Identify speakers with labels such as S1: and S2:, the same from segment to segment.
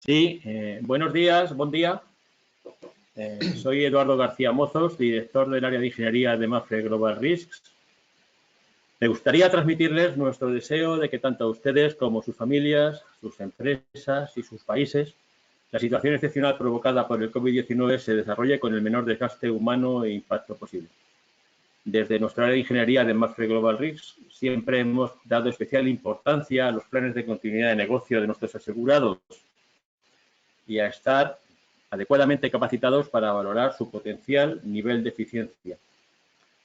S1: Sí, buenos días, buen día. Soy Eduardo García Mozos, director del área de ingeniería de Mapfre Global Risks. Me gustaría transmitirles nuestro deseo de que tanto ustedes como sus familias, sus empresas y sus países, la situación excepcional provocada por el COVID-19 se desarrolle con el menor desgaste humano e impacto posible. Desde nuestra área de ingeniería de Mapfre Global Risks siempre hemos dado especial importancia a los planes de continuidad de negocio de nuestros asegurados y a estar adecuadamente capacitados para valorar su potencial nivel de eficiencia.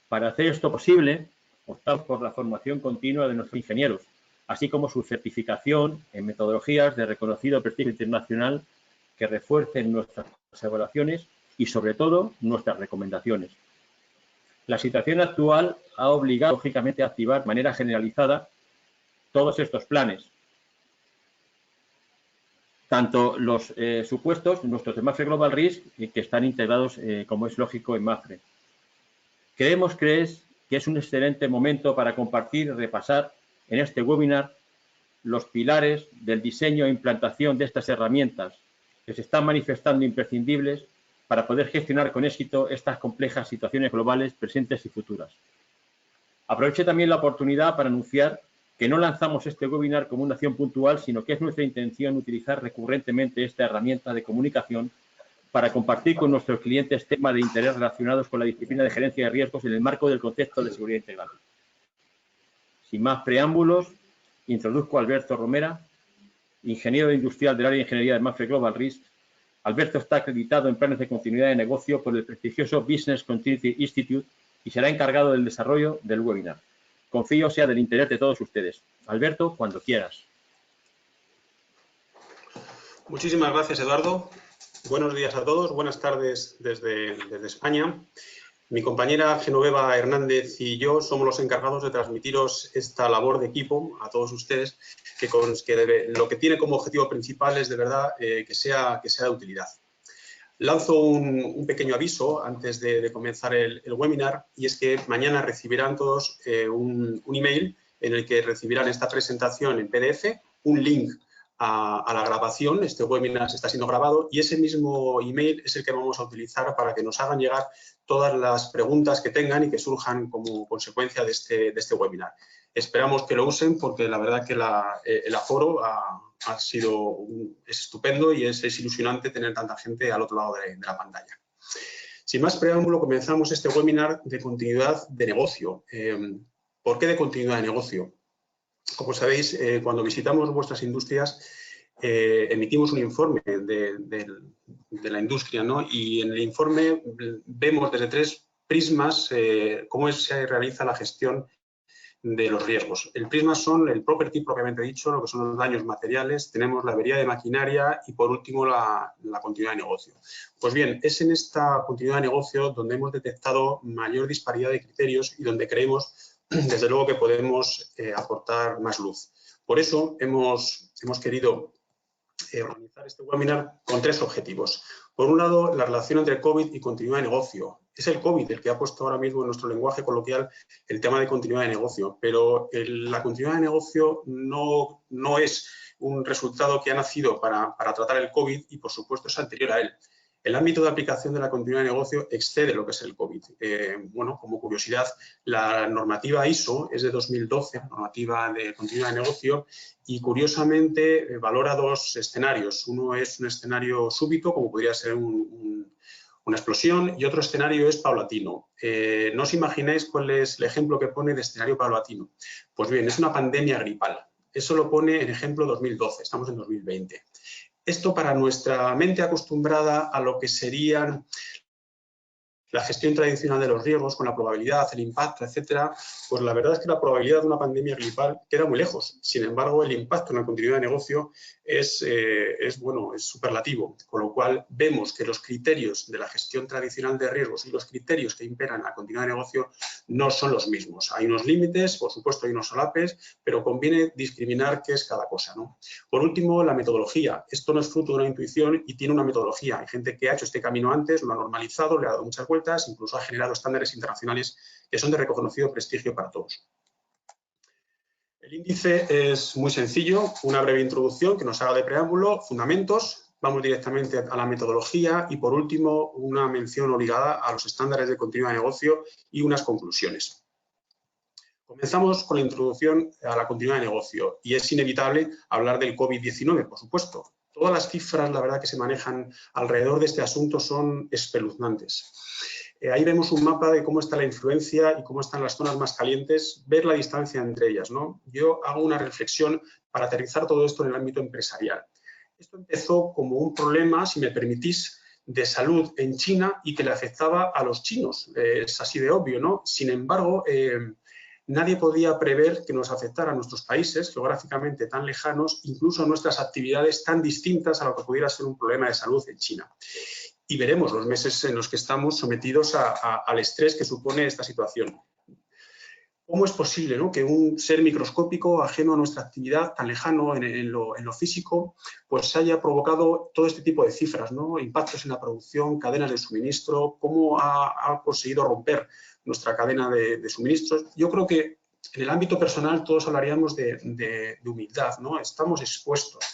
S1: Para hacer esto posible, optamos por la formación continua de nuestros ingenieros, así como su certificación en metodologías de reconocido prestigio internacional que refuercen nuestras evaluaciones y, sobre todo, nuestras recomendaciones. La situación actual ha obligado, lógicamente, a activar de manera generalizada todos estos planes, tanto los supuestos, nuestros de Mapfre Global Risk, que están integrados, como es lógico, en Mapfre. Creemos que es un excelente momento para compartir y repasar en este webinar los pilares del diseño e implantación de estas herramientas que se están manifestando imprescindibles para poder gestionar con éxito estas complejas situaciones globales presentes y futuras. Aprovecho también la oportunidad para anunciar que no lanzamos este webinar como una acción puntual, sino que es nuestra intención utilizar recurrentemente esta herramienta de comunicación para compartir con nuestros clientes temas de interés relacionados con la disciplina de gerencia de riesgos en el marco del concepto de seguridad integral. Sin más preámbulos, introduzco a Alberto Romera, ingeniero industrial del área de ingeniería de Mapfre Global Risk. Alberto está acreditado en planes de continuidad de negocio por el prestigioso Business Continuity Institute y será encargado del desarrollo del webinar. Confío sea del interés de todos ustedes. Alberto, cuando quieras.
S2: Muchísimas gracias, Eduardo. Buenos días a todos, buenas tardes desde España. Mi compañera Genoveva Hernández y yo somos los encargados de transmitiros esta labor de equipo a todos ustedes, que lo que tiene como objetivo principal es de verdad que sea de utilidad. Lanzo un pequeño aviso antes de comenzar el webinar, y es que mañana recibirán todos un email en el que recibirán esta presentación en PDF, un link a la grabación. Este webinar se está siendo grabado y ese mismo email es el que vamos a utilizar para que nos hagan llegar todas las preguntas que tengan y que surjan como consecuencia de este webinar. Esperamos que lo usen porque la verdad que el aforo es estupendo y es ilusionante tener tanta gente al otro lado de la pantalla. Sin más preámbulo, comenzamos este webinar de continuidad de negocio. ¿Por qué de continuidad de negocio? Como sabéis, cuando visitamos vuestras industrias, emitimos un informe de la industria, ¿no? Y en el informe vemos desde tres prismas cómo se realiza la gestión de los riesgos. El prisma son el property propiamente dicho, lo que son los daños materiales, tenemos la avería de maquinaria y por último la continuidad de negocio. Pues bien, es en esta continuidad de negocio donde hemos detectado mayor disparidad de criterios y donde creemos desde luego que podemos aportar más luz. Por eso hemos querido organizar este webinar con tres objetivos. Por un lado, la relación entre COVID y continuidad de negocio. Es el COVID el que ha puesto ahora mismo en nuestro lenguaje coloquial el tema de continuidad de negocio, pero la continuidad de negocio no es un resultado que ha nacido para tratar el COVID y, por supuesto, es anterior a él. El ámbito de aplicación de la continuidad de negocio excede lo que es el COVID. Bueno, como curiosidad, la normativa ISO es de 2012, normativa de continuidad de negocio, y curiosamente valora dos escenarios. Uno es un escenario súbito, como podría ser una explosión, y otro escenario es paulatino. No os imagináis cuál es el ejemplo que pone de escenario paulatino. Pues bien, es una pandemia gripal. Eso lo pone en ejemplo 2012, estamos en 2020. Esto para nuestra mente acostumbrada a lo que serían la gestión tradicional de los riesgos con la probabilidad, el impacto, etcétera, pues la verdad es que la probabilidad de una pandemia gripal queda muy lejos. Sin embargo, el impacto en la continuidad de negocio es superlativo, con lo cual vemos que los criterios de la gestión tradicional de riesgos y los criterios que imperan en la continuidad de negocio no son los mismos. Hay unos límites, por supuesto hay unos solapes, pero conviene discriminar qué es cada cosa, ¿no? Por último, la metodología. Esto no es fruto de una intuición y tiene una metodología. Hay gente que ha hecho este camino antes, lo ha normalizado, le ha dado muchas vueltas, incluso ha generado estándares internacionales que son de reconocido prestigio para todos. El índice es muy sencillo, una breve introducción que nos haga de preámbulo, fundamentos, vamos directamente a la metodología y, por último, una mención obligada a los estándares de continuidad de negocio y unas conclusiones. Comenzamos con la introducción a la continuidad de negocio y es inevitable hablar del COVID-19, por supuesto. Todas las cifras, la verdad, que se manejan alrededor de este asunto son espeluznantes. Ahí vemos un mapa de cómo está la influencia y cómo están las zonas más calientes, ver la distancia entre ellas, ¿no? Yo hago una reflexión para aterrizar todo esto en el ámbito empresarial. Esto empezó como un problema, si me permitís, de salud en China y que le afectaba a los chinos. Es así de obvio, ¿no? Sin embargo, nadie podía prever que nos afectara a nuestros países geográficamente tan lejanos, incluso a nuestras actividades tan distintas a lo que pudiera ser un problema de salud en China. Y veremos los meses en los que estamos sometidos al estrés que supone esta situación. ¿Cómo es posible, ¿no?, que un ser microscópico, ajeno a nuestra actividad, tan lejano en lo físico, pues haya provocado todo este tipo de cifras, ¿no? Impactos en la producción, cadenas de suministro, cómo ha conseguido romper nuestra cadena de suministros? Yo creo que en el ámbito personal todos hablaríamos de humildad, ¿no? Estamos expuestos.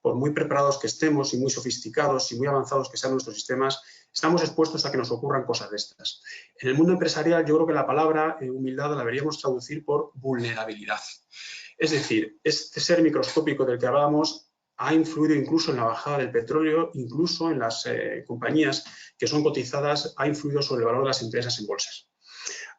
S2: Por muy preparados que estemos y muy sofisticados y muy avanzados que sean nuestros sistemas, estamos expuestos a que nos ocurran cosas de estas. En el mundo empresarial yo creo que la palabra humildad la deberíamos traducir por vulnerabilidad. Es decir, este ser microscópico del que hablábamos ha influido incluso en la bajada del petróleo, incluso en las compañías que son cotizadas, ha influido sobre el valor de las empresas en bolsas.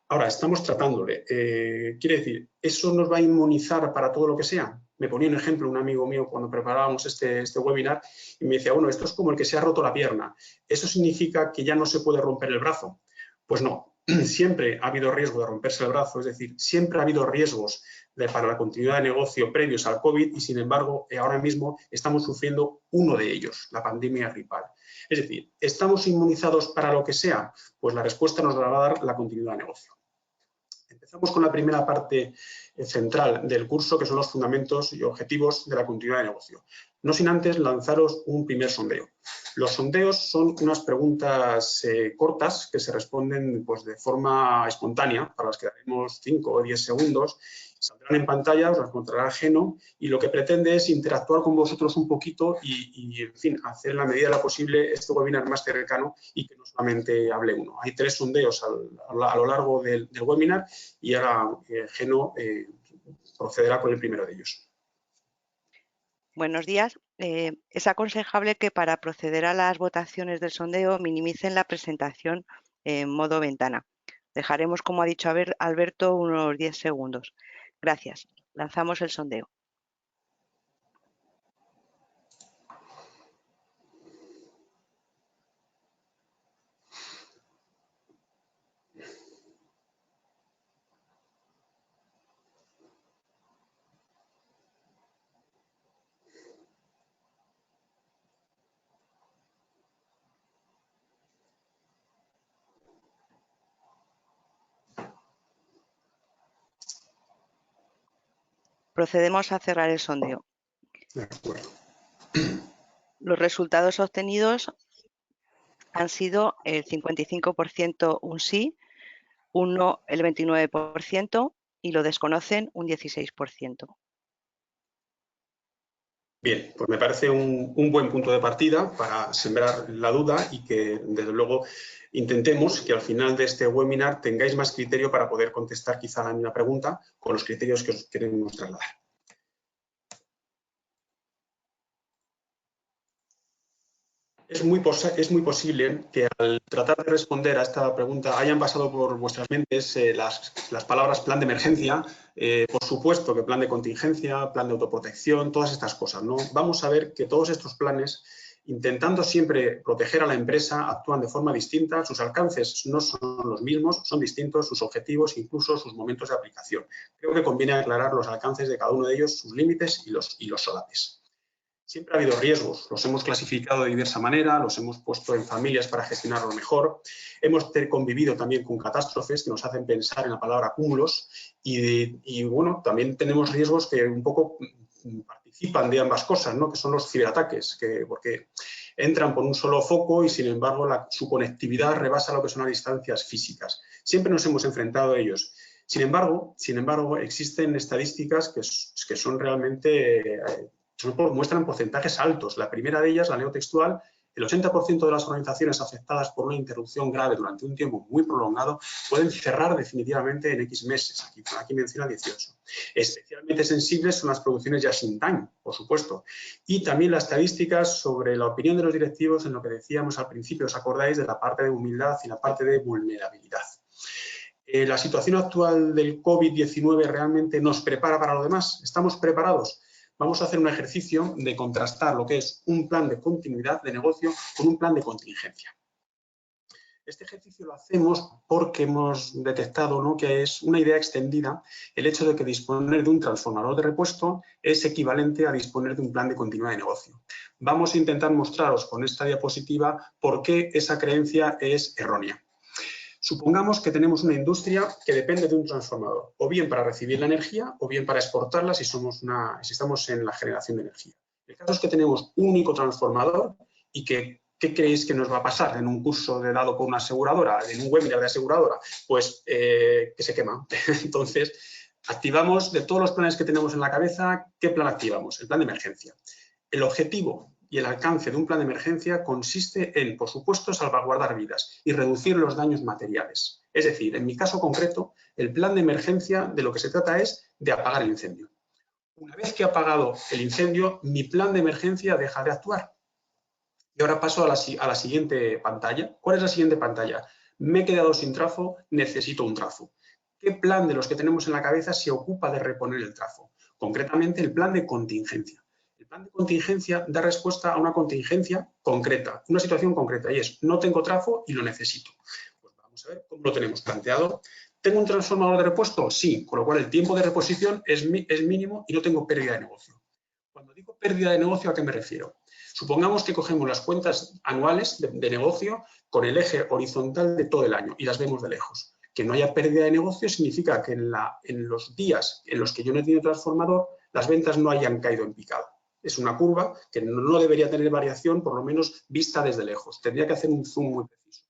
S2: Ahora, estamos tratándole. Quiere decir, ¿eso nos va a inmunizar para todo lo que sea? Me ponía un ejemplo un amigo mío cuando preparábamos este webinar y me decía, bueno, esto es como el que se ha roto la pierna. ¿Eso significa que ya no se puede romper el brazo? Pues no, siempre ha habido riesgo de romperse el brazo, es decir, siempre ha habido riesgos para la continuidad de negocio previos al COVID y, sin embargo, ahora mismo estamos sufriendo uno de ellos, la pandemia gripal. Es decir, ¿estamos inmunizados para lo que sea? Pues la respuesta nos la va a dar la continuidad de negocio. Empezamos con la primera parte central del curso, que son los fundamentos y objetivos de la continuidad de negocio. No sin antes lanzaros un primer sondeo. Los sondeos son unas preguntas cortas que se responden pues, de forma espontánea, para las que daremos 5 o 10 segundos. Saldrán en pantalla, os las encontrará ajeno y lo que pretende es interactuar con vosotros un poquito y, en fin, hacer en la medida de lo posible este webinar más cercano y que no solamente hable uno. Hay 3 sondeos a lo largo del webinar y ahora Geno procederá con el primero de ellos.
S3: Buenos días. Es aconsejable que para proceder a las votaciones del sondeo minimicen la presentación en modo ventana. Dejaremos, como ha dicho Alberto, unos 10 segundos. Gracias. Lanzamos el sondeo. Procedemos a cerrar el sondeo.
S2: De acuerdo.
S3: Los resultados obtenidos han sido el 55% un sí, un no el 29% y lo desconocen un 16%.
S2: Bien, pues me parece un buen punto de partida para sembrar la duda y que, desde luego, intentemos que al final de este webinar tengáis más criterio para poder contestar quizá la misma pregunta con los criterios que os queremos trasladar. Es muy posible que al tratar de responder a esta pregunta hayan pasado por vuestras mentes las palabras plan de emergencia, por supuesto que plan de contingencia, plan de autoprotección, todas estas cosas, ¿no? Vamos a ver que todos estos planes, intentando siempre proteger a la empresa, actúan de forma distinta, sus alcances no son los mismos, son distintos, sus objetivos, incluso sus momentos de aplicación. Creo que conviene aclarar los alcances de cada uno de ellos, sus límites y los solapes. Siempre ha habido riesgos, los hemos clasificado de diversa manera, los hemos puesto en familias para gestionarlo mejor, hemos convivido también con catástrofes que nos hacen pensar en la palabra cúmulos y bueno, también tenemos riesgos que un poco participan de ambas cosas, ¿no? Que son los ciberataques, porque entran por un solo foco y sin embargo su conectividad rebasa lo que son las distancias físicas. Siempre nos hemos enfrentado a ellos. Sin embargo, existen estadísticas que son realmente muestran porcentajes altos. La primera de ellas, la leo textual, el 80% de las organizaciones afectadas por una interrupción grave durante un tiempo muy prolongado pueden cerrar definitivamente en X meses. Aquí menciona 18. Especialmente sensibles son las producciones just in time, por supuesto. Y también las estadísticas sobre la opinión de los directivos en lo que decíamos al principio, ¿os acordáis? De la parte de humildad y la parte de vulnerabilidad. ¿La situación actual del COVID-19 realmente nos prepara para lo demás? ¿Estamos preparados? Vamos a hacer un ejercicio de contrastar lo que es un plan de continuidad de negocio con un plan de contingencia. Este ejercicio lo hacemos porque hemos detectado, ¿no?, que es una idea extendida el hecho de que disponer de un transformador de repuesto es equivalente a disponer de un plan de continuidad de negocio. Vamos a intentar mostraros con esta diapositiva por qué esa creencia es errónea. Supongamos que tenemos una industria que depende de un transformador, o bien para recibir la energía, o bien para exportarla si estamos en la generación de energía. El caso es que tenemos un único transformador y que, ¿qué creéis que nos va a pasar en un curso dado por una aseguradora, en un webinar de aseguradora? Pues que se quema. Entonces, activamos de todos los planes que tenemos en la cabeza, ¿qué plan activamos? El plan de emergencia. El objetivo y el alcance de un plan de emergencia consiste en, por supuesto, salvaguardar vidas y reducir los daños materiales. Es decir, en mi caso concreto, el plan de emergencia de lo que se trata es de apagar el incendio. Una vez que ha apagado el incendio, mi plan de emergencia deja de actuar. Y ahora paso a la siguiente pantalla. ¿Cuál es la siguiente pantalla? Me he quedado sin trafo, necesito un trafo. ¿Qué plan de los que tenemos en la cabeza se ocupa de reponer el trafo? Concretamente, el plan de contingencia. El plan de contingencia da respuesta a una contingencia concreta, una situación concreta, y es, no tengo trafo y lo necesito. Pues vamos a ver cómo lo tenemos planteado. ¿Tengo un transformador de repuesto? Sí, con lo cual el tiempo de reposición es mínimo y no tengo pérdida de negocio. Cuando digo pérdida de negocio, ¿a qué me refiero? Supongamos que cogemos las cuentas anuales de negocio con el eje horizontal de todo el año y las vemos de lejos. Que no haya pérdida de negocio significa que en los días en los que yo no he tenido transformador, las ventas no hayan caído en picado. Es una curva que no debería tener variación, por lo menos vista desde lejos. Tendría que hacer un zoom muy preciso.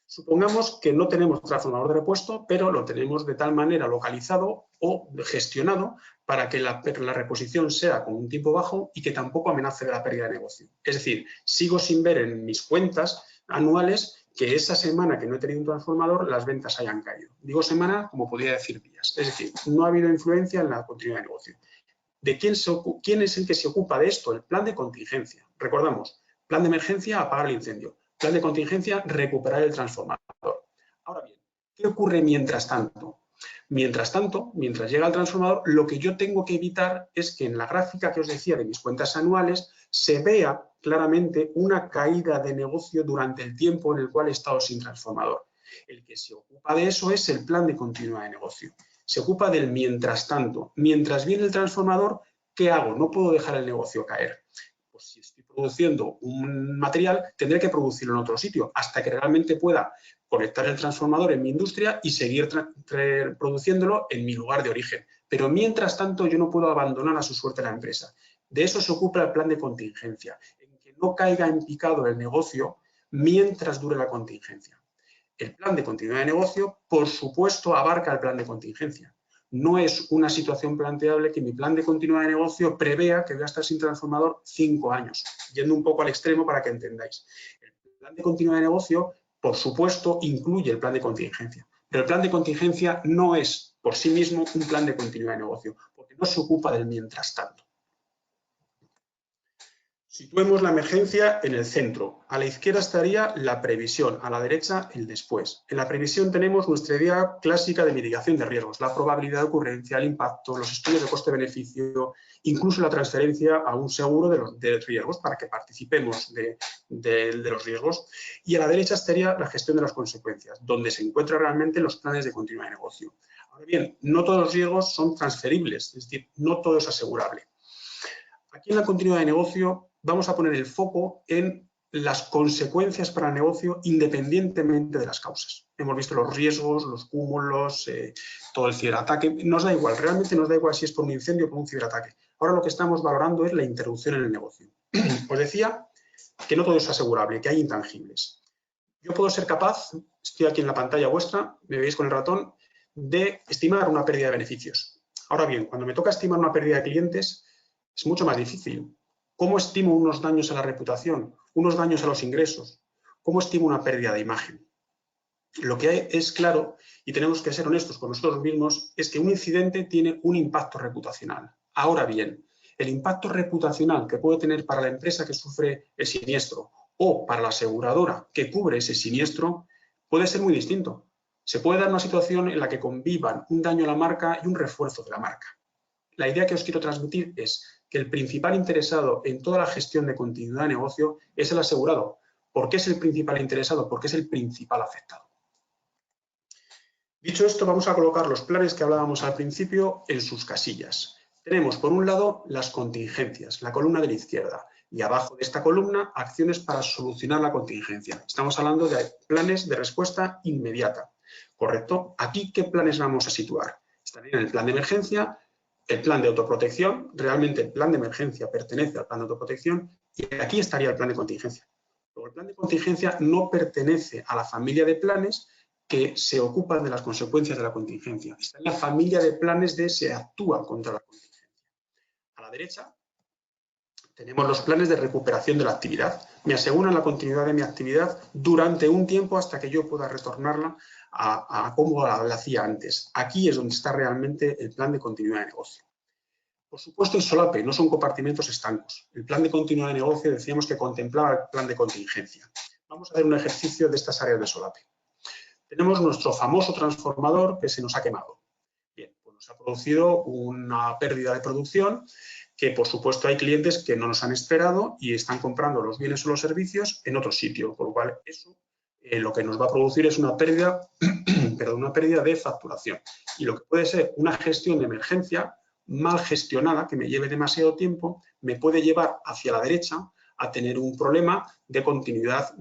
S2: Supongamos que no tenemos transformador de repuesto, pero lo tenemos de tal manera localizado o gestionado para que la reposición sea con un tiempo bajo y que tampoco amenace de la pérdida de negocio. Es decir, sigo sin ver en mis cuentas anuales que esa semana que no he tenido un transformador las ventas hayan caído. Digo semana como podría decir días. Es decir, no ha habido influencia en la continuidad de negocio. ¿De quién es el que se ocupa de esto? El plan de contingencia. Recordamos, plan de emergencia, apagar el incendio. Plan de contingencia, recuperar el transformador. Ahora bien, ¿qué ocurre mientras tanto? Mientras tanto, mientras llega el transformador, lo que yo tengo que evitar es que en la gráfica que os decía de mis cuentas anuales se vea claramente una caída de negocio durante el tiempo en el cual he estado sin transformador. El que se ocupa de eso es el plan de continuidad de negocio. Se ocupa del mientras tanto. Mientras viene el transformador, ¿qué hago? No puedo dejar el negocio caer. Pues si estoy produciendo un material, tendré que producirlo en otro sitio hasta que realmente pueda conectar el transformador en mi industria y seguir produciéndolo en mi lugar de origen. Pero mientras tanto, yo no puedo abandonar a su suerte la empresa. De eso se ocupa el plan de contingencia, en que no caiga en picado el negocio mientras dure la contingencia. El plan de continuidad de negocio, por supuesto, abarca el plan de contingencia. No es una situación planteable que mi plan de continuidad de negocio prevea que voy a estar sin transformador 5 años, yendo un poco al extremo para que entendáis. El plan de continuidad de negocio, por supuesto, incluye el plan de contingencia, pero el plan de contingencia no es por sí mismo un plan de continuidad de negocio, porque no se ocupa del mientras tanto. Situemos la emergencia en el centro. A la izquierda estaría la previsión, a la derecha el después. En la previsión tenemos nuestra idea clásica de mitigación de riesgos, la probabilidad de ocurrencia, el impacto, los estudios de coste-beneficio, incluso la transferencia a un seguro de riesgos para que participemos de los riesgos. Y a la derecha estaría la gestión de las consecuencias, donde se encuentran realmente los planes de continuidad de negocio. Ahora bien, no todos los riesgos son transferibles, es decir, no todo es asegurable. Aquí en la continuidad de negocio vamos a poner el foco en las consecuencias para el negocio independientemente de las causas. Hemos visto los riesgos, los cúmulos, todo el ciberataque. Nos da igual, realmente nos da igual si es por un incendio o por un ciberataque. Ahora lo que estamos valorando es la interrupción en el negocio. Os decía que no todo es asegurable, que hay intangibles. Yo puedo ser capaz, estoy aquí en la pantalla vuestra, me veis con el ratón, de estimar una pérdida de beneficios. Ahora bien, cuando me toca estimar una pérdida de clientes, Es mucho más difícil. ¿Cómo estimo unos daños a la reputación, unos daños a los ingresos? ¿Cómo estimo una pérdida de imagen? Lo que es claro, y tenemos que ser honestos con nosotros mismos, es que un incidente tiene un impacto reputacional. Ahora bien, el impacto reputacional que puede tener para la empresa que sufre el siniestro o para la aseguradora que cubre ese siniestro puede ser muy distinto. Se puede dar una situación en la que convivan un daño a la marca y un refuerzo de la marca. La idea que os quiero transmitir es que el principal interesado en toda la gestión de continuidad de negocio es el asegurado. ¿Por qué es el principal interesado? Porque es el principal afectado. Dicho esto, vamos a colocar los planes que hablábamos al principio en sus casillas. Tenemos, por un lado, las contingencias, la columna de la izquierda, y abajo de esta columna, acciones para solucionar la contingencia. Estamos hablando de planes de respuesta inmediata, ¿correcto? Aquí, ¿qué planes vamos a situar? Estarían el plan de emergencia, el plan de autoprotección, realmente el plan de emergencia pertenece al plan de autoprotección, y aquí estaría el plan de contingencia. Luego, el plan de contingencia no pertenece a la familia de planes que se ocupan de las consecuencias de la contingencia. Está en la familia de planes de se actúa contra la contingencia. A la derecha tenemos los planes de recuperación de la actividad. Me aseguran la continuidad de mi actividad durante un tiempo hasta que yo pueda retornarla a como la hacía antes. Aquí es donde está realmente el plan de continuidad de negocio. Por supuesto, es solape, no son compartimentos estancos. El plan de continuidad de negocio decíamos que contemplaba el plan de contingencia. Vamos a hacer un ejercicio de estas áreas de solape. Tenemos nuestro famoso transformador que se nos ha quemado. Bien, pues nos ha producido una pérdida de producción que, por supuesto, hay clientes que no nos han esperado y están comprando los bienes o los servicios en otro sitio, por lo cual eso lo que nos va a producir es una pérdida, una pérdida de facturación. Y lo que puede ser una gestión de emergencia mal gestionada, que me lleve demasiado tiempo, me puede llevar hacia la derecha a tener un problema de continuidad,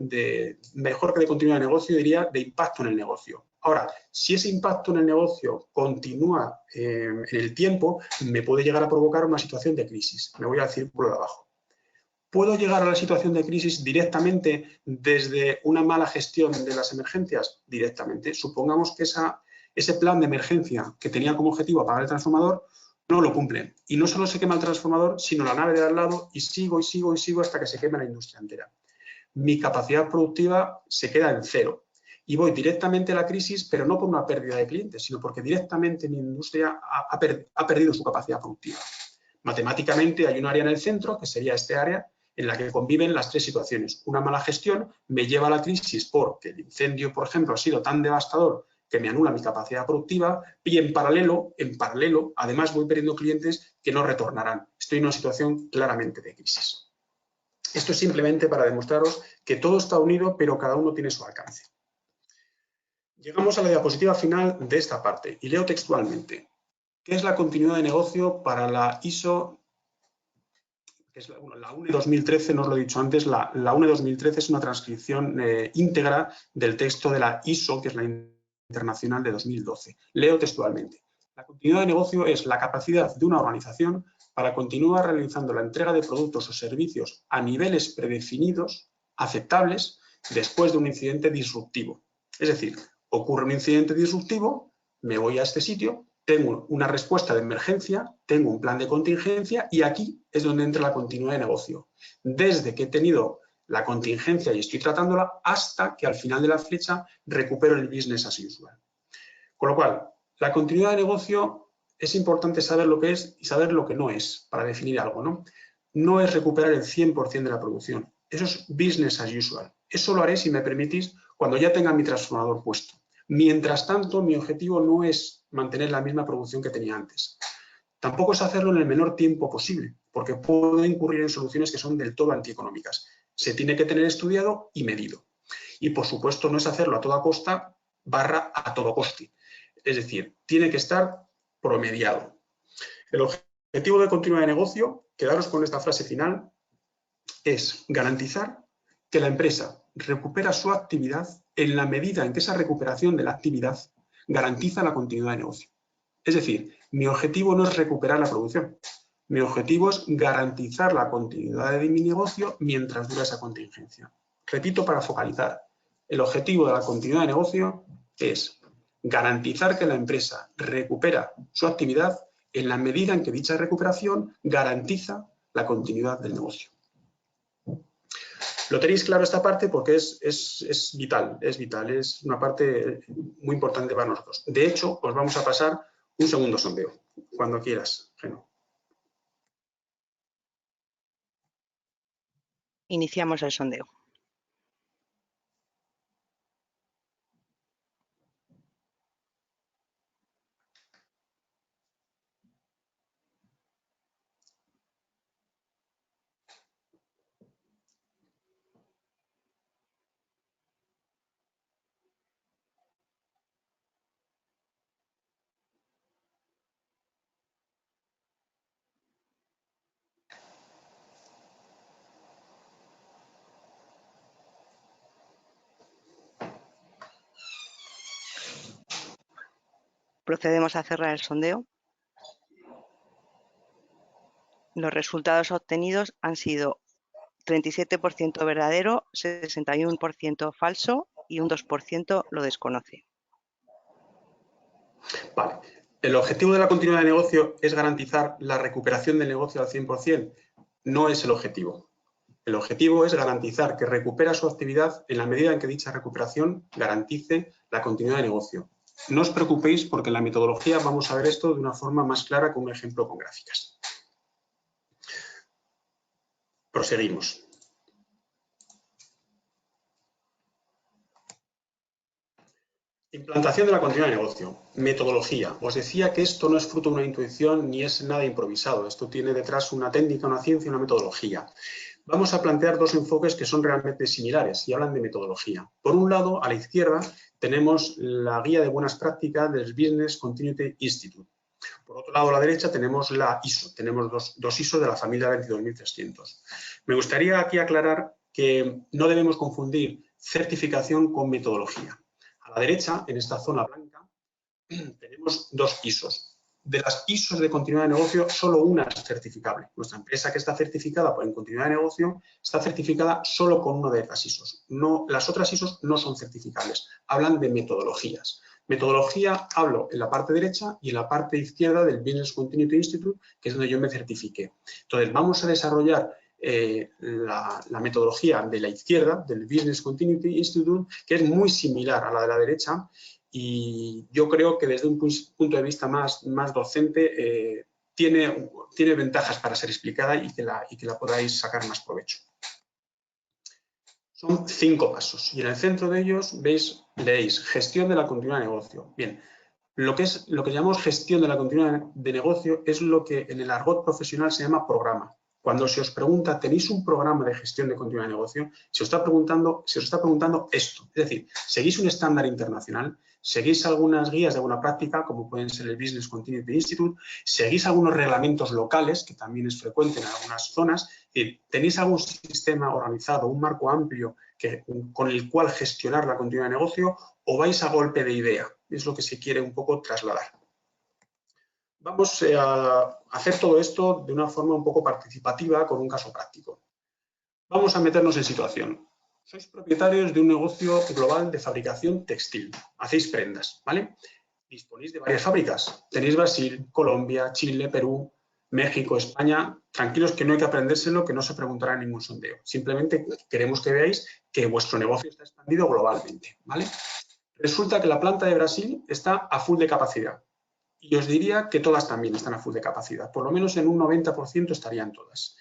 S2: mejor que de continuidad de negocio, diría de impacto en el negocio. Ahora, si ese impacto en el negocio continúa en el tiempo, me puede llegar a provocar una situación de crisis. Me voy al círculo de abajo. ¿Puedo llegar a la situación de crisis directamente desde una mala gestión de las emergencias? Directamente. Supongamos que ese plan de emergencia que tenía como objetivo apagar el transformador no lo cumplen. Y no solo se quema el transformador, sino la nave de al lado y sigo hasta que se queme la industria entera. Mi capacidad productiva se queda en cero. Y voy directamente a la crisis, pero no por una pérdida de clientes, sino porque directamente mi industria ha perdido su capacidad productiva. Matemáticamente hay un área en el centro, que sería este área, en la que conviven las tres situaciones. Una mala gestión me lleva a la crisis porque el incendio, por ejemplo, ha sido tan devastador que me anula mi capacidad productiva y en paralelo, además voy perdiendo clientes que no retornarán. Estoy en una situación claramente de crisis. Esto es simplemente para demostraros que todo está unido, pero cada uno tiene su alcance. Llegamos a la diapositiva final de esta parte y leo textualmente. ¿Qué es la continuidad de negocio para la ISO? Que es la UNE 2013, no os lo he dicho antes, la UNE 2013 es una transcripción íntegra del texto de la ISO, que es la Internacional de 2012. Leo textualmente. La continuidad de negocio es la capacidad de una organización para continuar realizando la entrega de productos o servicios a niveles predefinidos, aceptables, después de un incidente disruptivo. Es decir, ocurre un incidente disruptivo, me voy a este sitio, tengo una respuesta de emergencia, tengo un plan de contingencia y aquí es donde entra la continuidad de negocio. Desde que he tenido la contingencia y estoy tratándola hasta que al final de la flecha recupero el business as usual. Con lo cual, la continuidad de negocio es importante saber lo que es y saber lo que no es para definir algo, ¿no? No es recuperar el 100% de la producción. Eso es business as usual. Eso lo haré, si me permitís, cuando ya tenga mi transformador puesto. Mientras tanto, mi objetivo no es mantener la misma producción que tenía antes. Tampoco es hacerlo en el menor tiempo posible, porque puedo incurrir en soluciones que son del todo antieconómicas. Se tiene que tener estudiado y medido. Y, por supuesto, no es hacerlo a toda costa / a todo coste. Es decir, tiene que estar promediado. El objetivo de continuidad de negocio, quedaros con esta frase final, es garantizar que la empresa recupera su actividad en la medida en que esa recuperación de la actividad garantiza la continuidad de negocio. Es decir, mi objetivo no es recuperar la producción. Mi objetivo es garantizar la continuidad de mi negocio mientras dura esa contingencia. Repito para focalizar. El objetivo de la continuidad de negocio es garantizar que la empresa recupera su actividad en la medida en que dicha recuperación garantiza la continuidad del negocio. Lo tenéis claro esta parte porque es vital, es una parte muy importante para nosotros. De hecho, os vamos a pasar un segundo sondeo, cuando quieras, Geno.
S3: Iniciamos el sondeo. Procedemos a cerrar el sondeo. Los resultados obtenidos han sido 37% verdadero, 61% falso y un 2% lo desconoce.
S2: Vale. ¿El objetivo de la continuidad de negocio es garantizar la recuperación del negocio al 100%? No es el objetivo. El objetivo es garantizar que recupera su actividad en la medida en que dicha recuperación garantice la continuidad de negocio. No os preocupéis porque en la metodología vamos a ver esto de una forma más clara con un ejemplo con gráficas. Proseguimos. Implantación de la continuidad de negocio. Metodología. Os decía que esto no es fruto de una intuición ni es nada improvisado. Esto tiene detrás una técnica, una ciencia y una metodología. Vamos a plantear dos enfoques que son realmente similares y hablan de metodología. Por un lado, a la izquierda, tenemos la guía de buenas prácticas del Business Continuity Institute. Por otro lado, a la derecha, tenemos la ISO. Tenemos dos ISO de la familia 22300. Me gustaría aquí aclarar que no debemos confundir certificación con metodología. A la derecha, en esta zona blanca, tenemos dos ISOs. De las ISOs de continuidad de negocio, solo una es certificable. Nuestra empresa que está certificada en continuidad de negocio está certificada solo con una de las ISOs. No, las otras ISOs no son certificables. Hablan de metodologías. Metodología hablo en la parte derecha y en la parte izquierda del Business Continuity Institute, que es donde yo me certifiqué. Entonces, vamos a desarrollar la metodología de la izquierda, del Business Continuity Institute, que es muy similar a la de la derecha, y yo creo que desde un punto de vista más docente tiene ventajas para ser explicada y que la podáis sacar más provecho. Son 5 pasos y en el centro de ellos leéis gestión de la continuidad de negocio. Bien, lo que llamamos gestión de la continuidad de negocio es lo que en el argot profesional se llama programa. Cuando se os pregunta, ¿tenéis un programa de gestión de continuidad de negocio? Se os está preguntando esto. Es decir, ¿seguís un estándar internacional? ¿Seguís algunas guías de buena práctica, como pueden ser el Business Continuity Institute? ¿Seguís algunos reglamentos locales, que también es frecuente en algunas zonas? ¿Tenéis algún sistema organizado, un marco amplio con el cual gestionar la continuidad de negocio? ¿O vais a golpe de idea? Es lo que se quiere un poco trasladar. Vamos a hacer todo esto de una forma un poco participativa con un caso práctico. Vamos a meternos en situación. Sois propietarios de un negocio global de fabricación textil. Hacéis prendas, ¿vale? Disponéis de varias fábricas. Tenéis Brasil, Colombia, Chile, Perú, México, España. Tranquilos que no hay que aprendérselo, que no se preguntará en ningún sondeo. Simplemente queremos que veáis que vuestro negocio está expandido globalmente, ¿vale? Resulta que la planta de Brasil está a full de capacidad. Y os diría que todas también están a full de capacidad. Por lo menos en un 90% estarían todas.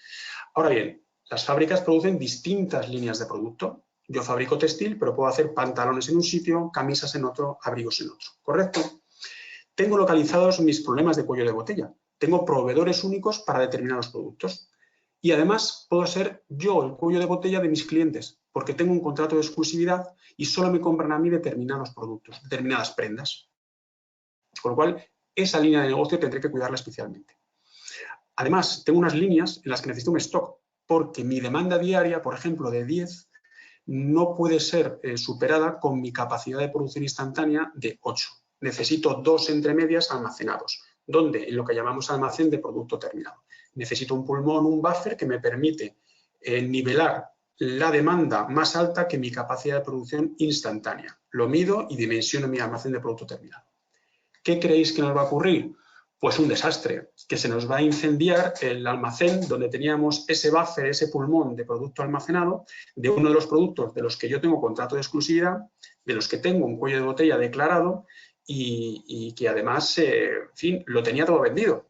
S2: Ahora bien, las fábricas producen distintas líneas de producto. Yo fabrico textil, pero puedo hacer pantalones en un sitio, camisas en otro, abrigos en otro. ¿Correcto? Tengo localizados mis problemas de cuello de botella. Tengo proveedores únicos para determinados productos. Y además puedo ser yo el cuello de botella de mis clientes, porque tengo un contrato de exclusividad y solo me compran a mí determinados productos, determinadas prendas. Con lo cual, esa línea de negocio tendré que cuidarla especialmente. Además, tengo unas líneas en las que necesito un stock, porque mi demanda diaria, por ejemplo, de 10, no puede ser superada con mi capacidad de producción instantánea de 8. Necesito 2 entre medias almacenados, donde en lo que llamamos almacén de producto terminado. Necesito un pulmón, un buffer que me permite nivelar la demanda más alta que mi capacidad de producción instantánea. Lo mido y dimensiono mi almacén de producto terminado. ¿Qué creéis que nos va a ocurrir? Pues un desastre, que se nos va a incendiar el almacén donde teníamos ese buffer, ese pulmón de producto almacenado, de uno de los productos de los que yo tengo contrato de exclusividad, de los que tengo un cuello de botella declarado y que además, en fin, lo tenía todo vendido.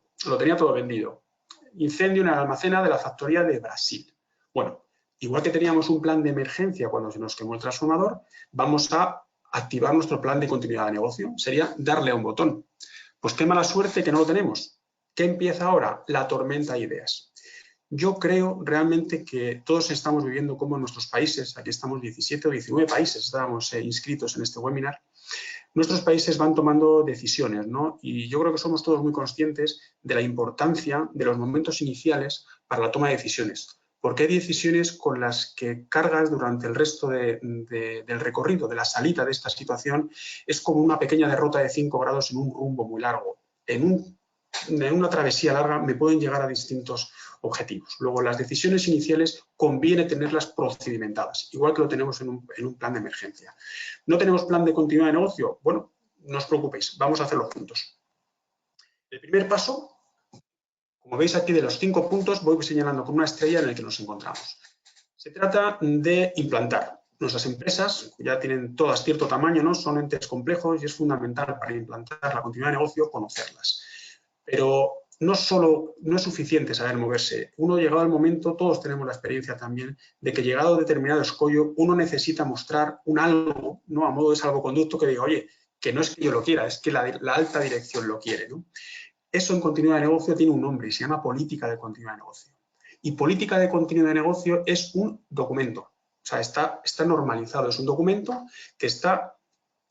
S2: Incendio en el almacén de la factoría de Brasil. Bueno, igual que teníamos un plan de emergencia cuando se nos quemó el transformador, vamos a activar nuestro plan de continuidad de negocio. Sería darle a un botón. Pues qué mala suerte que no lo tenemos. ¿Qué empieza ahora? La tormenta de ideas. Yo creo realmente que todos estamos viviendo como en nuestros países, aquí estamos 17 o 19 países, estábamos inscritos en este webinar, nuestros países van tomando decisiones, ¿no? Y yo creo que somos todos muy conscientes de la importancia de los momentos iniciales para la toma de decisiones, porque hay decisiones con las que cargas durante el resto del recorrido, de la salida de esta situación, es como una pequeña derrota de 5 grados en un rumbo muy largo. En una travesía larga me pueden llegar a distintos objetivos. Luego, las decisiones iniciales conviene tenerlas procedimentadas, igual que lo tenemos en un plan de emergencia. ¿No tenemos plan de continuidad de negocio? Bueno, no os preocupéis, vamos a hacerlo juntos. El primer paso, como veis aquí de los 5 puntos, voy señalando con una estrella en el que nos encontramos. Se trata de implantar. Nuestras empresas, que ya tienen todas cierto tamaño, ¿no? Son entes complejos y es fundamental para implantar la continuidad de negocio conocerlas. Pero no es suficiente saber moverse. Llegado el momento, todos tenemos la experiencia también de que llegado a determinado escollo, uno necesita mostrar un algo, ¿no? A modo de salvoconducto que diga, oye, que no es que yo lo quiera, es que la alta dirección lo quiere, ¿no? Eso en continuidad de negocio tiene un nombre y se llama política de continuidad de negocio. Y política de continuidad de negocio es un documento. O sea, está normalizado. Es un documento que está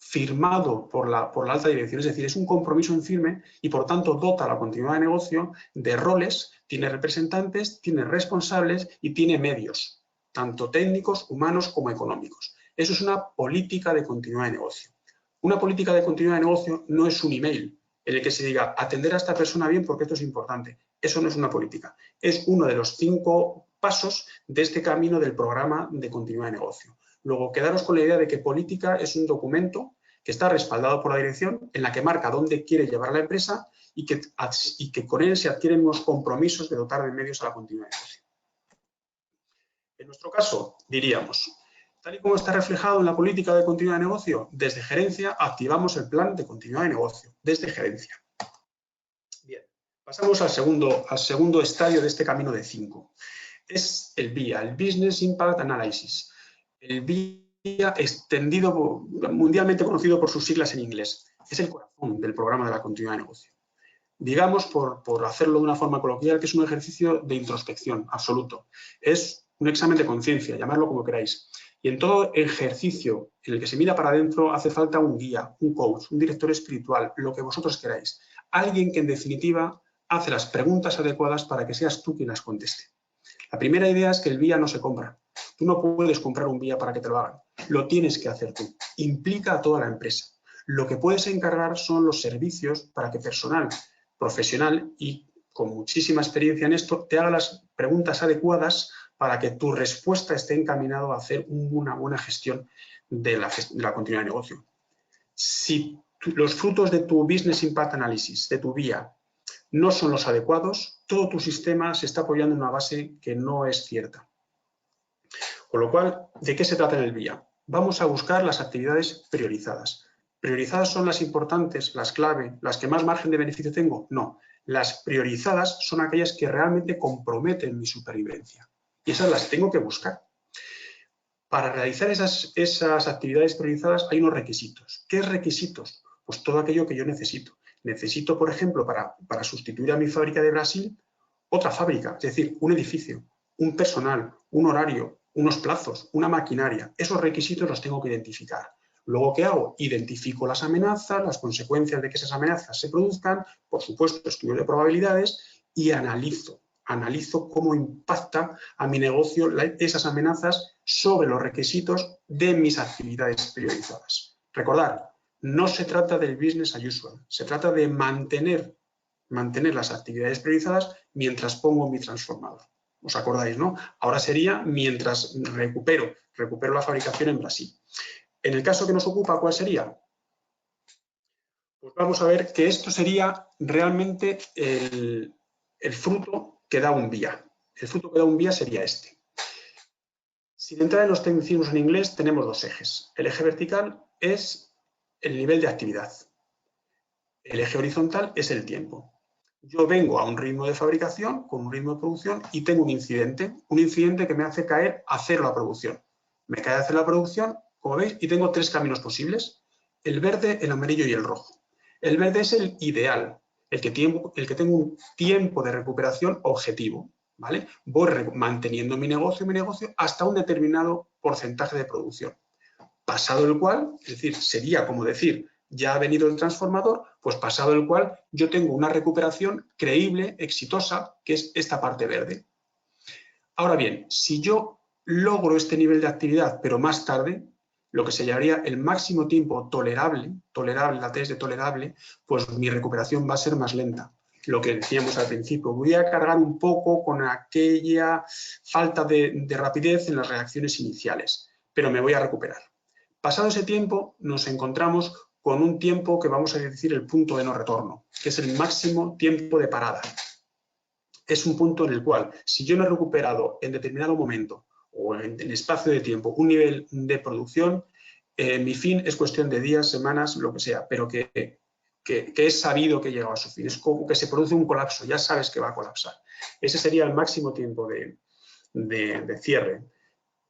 S2: firmado por la alta dirección, es decir, es un compromiso en firme y, por tanto, dota a la continuidad de negocio de roles, tiene representantes, tiene responsables y tiene medios, tanto técnicos, humanos como económicos. Eso es una política de continuidad de negocio. Una política de continuidad de negocio no es un email en el que se diga atender a esta persona bien porque esto es importante. Eso no es una política. Es uno de los 5 pasos de este camino del programa de continuidad de negocio. Luego, quedaros con la idea de que política es un documento que está respaldado por la dirección, en la que marca dónde quiere llevar la empresa y que con él se adquieren unos compromisos de dotar de medios a la continuidad de negocio. En nuestro caso, diríamos, tal y como está reflejado en la política de continuidad de negocio, desde gerencia activamos el plan de continuidad de negocio, desde gerencia. Bien, pasamos al segundo estadio de este camino de 5. Es el BIA, el Business Impact Analysis. El BIA extendido, mundialmente conocido por sus siglas en inglés. Es el corazón del programa de la continuidad de negocio. Digamos, por hacerlo de una forma coloquial, que es un ejercicio de introspección absoluto. Es un examen de conciencia, llamadlo como queráis. Y en todo ejercicio en el que se mira para adentro hace falta un guía, un coach, un director espiritual, lo que vosotros queráis. Alguien que, en definitiva, hace las preguntas adecuadas para que seas tú quien las conteste. La primera idea es que el BIA no se compra. Tú no puedes comprar un BIA para que te lo hagan. Lo tienes que hacer tú. Implica a toda la empresa. Lo que puedes encargar son los servicios para que personal profesional y con muchísima experiencia en esto te haga las preguntas adecuadas para que tu respuesta esté encaminado a hacer una buena gestión de la continuidad de negocio. Si los frutos de tu Business Impact Analysis, de tu BIA, no son los adecuados, todo tu sistema se está apoyando en una base que no es cierta. Con lo cual, ¿de qué se trata en el BIA? Vamos a buscar las actividades priorizadas. ¿Priorizadas son las importantes, las clave, las que más margen de beneficio tengo? No. Las priorizadas son aquellas que realmente comprometen mi supervivencia. Y esas las tengo que buscar. Para realizar esas actividades priorizadas hay unos requisitos. ¿Qué requisitos? Pues todo aquello que yo necesito. Necesito, por ejemplo, para sustituir a mi fábrica de Brasil, otra fábrica, es decir, un edificio, un personal, un horario, unos plazos, una maquinaria. Esos requisitos los tengo que identificar. Luego, ¿qué hago? Identifico las amenazas, las consecuencias de que esas amenazas se produzcan, por supuesto, estudio de probabilidades y analizo cómo impacta a mi negocio esas amenazas sobre los requisitos de mis actividades priorizadas. Recordad, no se trata del business as usual, se trata de mantener las actividades priorizadas mientras pongo mi transformador. ¿Os acordáis, no? Ahora sería mientras recupero la fabricación en Brasil. En el caso que nos ocupa, ¿cuál sería? Pues vamos a ver que esto sería realmente el fruto que da un vía. El fruto que da un vía sería este. Sin entrar en los tecnicismos en inglés, tenemos dos ejes. El eje vertical es el nivel de actividad. El eje horizontal es el tiempo. Yo vengo a un ritmo de fabricación, con un ritmo de producción, y tengo un incidente que me hace caer a cero la producción. Me cae a cero la producción, como veis, y tengo tres caminos posibles: el verde, el amarillo y el rojo. El verde es el ideal, el que tengo un tiempo de recuperación objetivo, ¿vale? Voy manteniendo mi negocio hasta un determinado porcentaje de producción. Pasado el cual, es decir, sería como decir, ya ha venido el transformador, pues pasado el cual yo tengo una recuperación creíble, exitosa, que es esta parte verde. Ahora bien, si yo logro este nivel de actividad, pero más tarde, lo que se llamaría el máximo tiempo tolerable, la T es de tolerable, pues mi recuperación va a ser más lenta. Lo que decíamos al principio, voy a cargar un poco con aquella falta de rapidez en las reacciones iniciales, pero me voy a recuperar. Pasado ese tiempo, nos encontramos con un tiempo que vamos a decir el punto de no retorno, que es el máximo tiempo de parada. Es un punto en el cual, si yo no he recuperado en determinado momento o en espacio de tiempo un nivel de producción, mi fin es cuestión de días, semanas, lo que sea, pero que es sabido que he llegado a su fin. Es como que se produce un colapso, ya sabes que va a colapsar. Ese sería el máximo tiempo de cierre,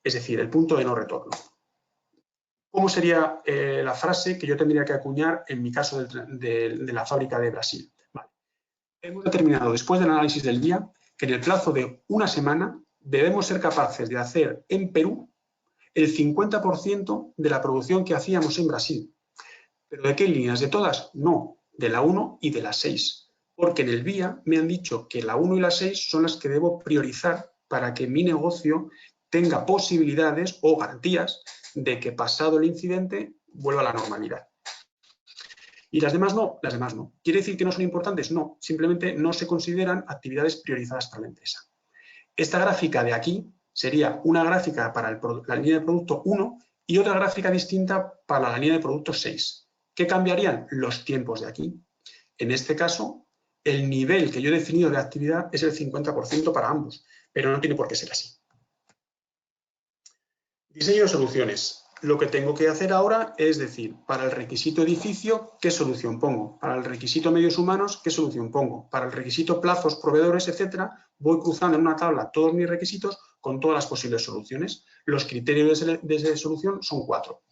S2: es decir, el punto de no retorno. ¿Cómo sería la frase que yo tendría que acuñar en mi caso de la fábrica de Brasil? Vale. Hemos determinado, después del análisis del día, que en el plazo de una semana debemos ser capaces de hacer en Perú el 50% de la producción que hacíamos en Brasil. ¿Pero de qué líneas? ¿De todas? No, de la 1 y de la 6. Porque en el vía me han dicho que la 1 y la 6 son las que debo priorizar para que mi negocio tenga posibilidades o garantías de que pasado el incidente vuelva a la normalidad. ¿Y las demás no? Las demás no. ¿Quiere decir que no son importantes? No, simplemente no se consideran actividades priorizadas para la empresa. Esta gráfica de aquí sería una gráfica para la línea de producto 1 y otra gráfica distinta para la línea de producto 6. ¿Qué cambiarían? Los tiempos de aquí. En este caso, el nivel que yo he definido de actividad es el 50% para ambos, pero no tiene por qué ser así. Diseño de soluciones. Lo que tengo que hacer ahora es decir, para el requisito edificio, ¿qué solución pongo? Para el requisito medios humanos, ¿qué solución pongo? Para el requisito plazos, proveedores, etcétera, voy cruzando en una tabla todos mis requisitos con todas las posibles soluciones. Los criterios de solución son 4.